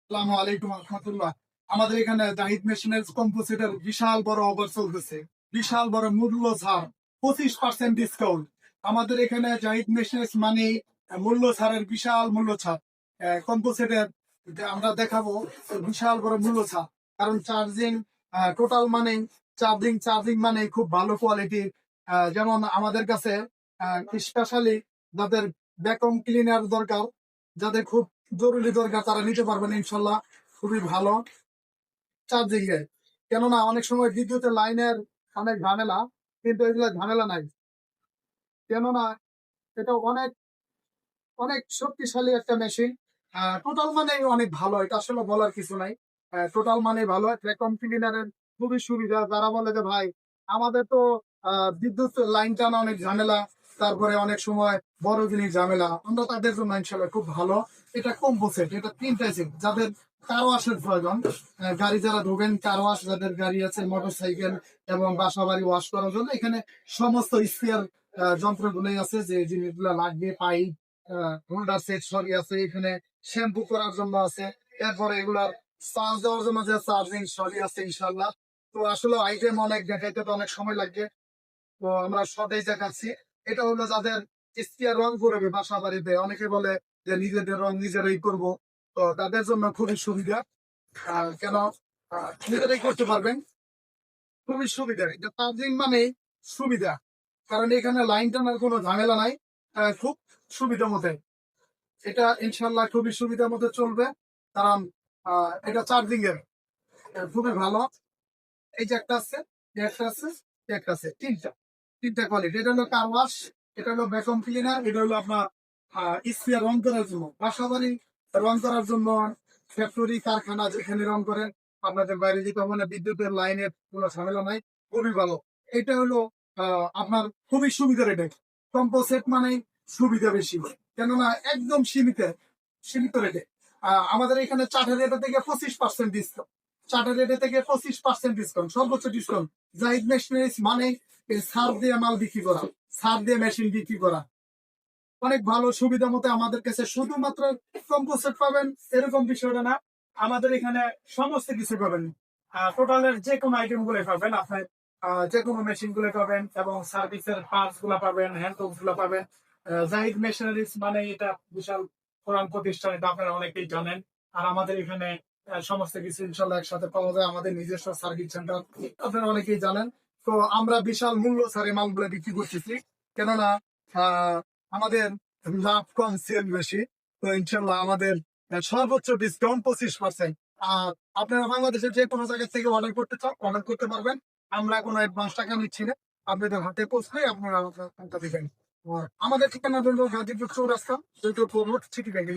আসসালামু আলাইকুম রহমতুল্লাহ। আমাদের এখানে জাহিদ মেশিনারিজ কম্পোজিটের বিশাল বড় অফার চলতেছে। বিশাল বড় মূল্য ছাড়, 25% ডিসকাউন্ট। আমাদের এখানে জাহিদ মেশিনারিজ মানে মূল্য ছাড়ের বিশাল মূল্য ছাড়। কম্পোজিটের আমরা দেখাবো বিশাল বড় মূল্য ছাড়। কারণ চার্জিং টোটাল মানে চার্জিং মানে খুব ভালো কোয়ালিটির। যেমন আমাদের কাছে স্পেশালি যাদের ভ্যাকুয়াম ক্লিনার দরকার, যাদের খুব জরুরি দরকার, তারা নিতে পারবেন ইনশাল্লাহ। খুবই ভালো চার্জিং এর। কেননা অনেক সময় বিদ্যুতের লাইনের অনেক ঝামেলা, কিন্তু এগুলো ঝামেলা নাই। কেননা এটা অনেক অনেক শক্তিশালী একটা মেশিন। টোটাল মানে অনেক ভালো, এটা আসলে বলার কিছু নাই। টোটাল মানে ভালো। ভ্যাকুয়াম ক্লিনারের খুবই সুবিধা। যারা বলে যে ভাই আমাদের তো বিদ্যুৎ লাইন টানা অনেক ঝামেলা, তারপরে অনেক সময় বড় জিনিস ঝামেলা, আমরা তাদের জন্য ইনশাল্লাহ খুব ভালো। এটা কম্পোসিট, এটা তিনটা সিট। যাদের কারো ওয়াশের প্রয়োজন, গাড়ি যারা ধোবেন, কারো ওয়াশ যাদের গাড়ি আছে, মোটর সাইকেল এবং বাসা বাড়ি ওয়াশ করার জন্য এখানে সমস্ত স্পেয়ার যন্ত্রগুলোই আছে, যে জিনিসগুলো লাগবে। পাইপ, হোল্ডার সেট সরি আছে এখানে, শ্যাম্পু করার জন্য আছে, এরপরে এগুলার চার্জ দেওয়ার জন্য যে চার্জিং সরি আছে ইনশাল্লাহ। তো আসলে আইটেম অনেক, দেখাইতে তো অনেক সময় লাগবে। তো আমরা সদাই দেখাচ্ছি। এটা হলো যাদের স্কিয়ার রং করবে বাসা বাড়িতে, অনেকে বলে যে নিজেদের রং নিজেরাই করব, তো তাদের জন্য খুবই সুবিধা। কেন নিজেরাই করতে পারবেন, খুবই সুবিধা। এটা চার্জিং মানে সুবিধা, কারণ এখানে লাইন টানার কোনো ঝামেলা নাই। খুব সুবিধা মতে এটা ইনশাল্লাহ খুবই সুবিধা মতো চলবে। কারণ এটা চার্জিং এর খুবই ভালো। এই যে একটা আছে, একটা আছে, একটা আছে, তিনটা কোয়ালিটি। এটা হলো কার ওয়াশ, এটা হলো ভ্যাকুয়াম ক্লিনার, এটা হলো আপনার স্প্রে রং করার জন্য, বাসা বাড়ি রং করার জন্য, ফ্যাক্টরি কারখানা যেখানে রং করেন, আপনাদের বাইরে যেতে হবে না, বিদ্যুতের লাইনের কোনো ঝামেলা নাই। খুবই ভালো। এটা হলো আপনার খুবই সুবিধার। এটা কম্পোসেট মানে সুবিধা বেশি, কেননা একদম সীমিত রেটে। আমাদের এখানে চার্টার রেটে থেকে 25% ডিসকাউন্ট। চার্টার রেটে থেকে 25% ডিসকাউন্ট, সর্বোচ্চ ডিসকাউন্ট। জাহিদ মেশিনারিজ মানে সার দিয়ে মাল বিক্রি করা, সার দিয়ে মেশিন বিক্রি করা। অনেক ভালো সুবিধা মতো আমাদের কাছে শুধুমাত্র কম্পোসিট পাবেন এরকম বিষয়টা না, আমাদের এখানে সমস্ত কিছু পাবেন। টোটালের যে কোনো আইটেম গুলো পাবেন আপনার, যে কোনো মেশিন গুলো পাবেন, এবং সার্ভিসের পার্টস গুলা পাবেন, হ্যান্ড টুলস গুলা পাবেন। জাহিদ মেশিনারিজ মানে এটা বিশাল পুরান প্রতিষ্ঠান, এটা আপনারা অনেকেই জানেন। আর আমাদের এখানে সমস্ত কিছু ইনশাল্লাহ একসাথে পাওয়া যায়। আমাদের নিজস্ব সার্ভিস সেন্টার আপনারা অনেকেই জানেন। তো আমরা বিশাল মূল্য ছাড়ে মালগুলো বিক্রি করতেছি, কেননা আহ আমাদের লাভ কম সেল বেশি। তো ইনশাল্লাহ আমাদের সর্বোচ্চ ডিসকাউন্ট 25%। আর আপনারা বাংলাদেশের যে কোনো জায়গা থেকে অর্ডার করতে চান, অর্ডার করতে পারবেন। আমরা কোনো অ্যাডভান্স টাকা নিচ্ছি না, আপনাদের হাতে পৌঁছলে আপনারা টাকা দিবেন। আর আমাদের ঠিকানা হলো গাজীপুর চৌরাস্তা, সিটি ব্যাংকের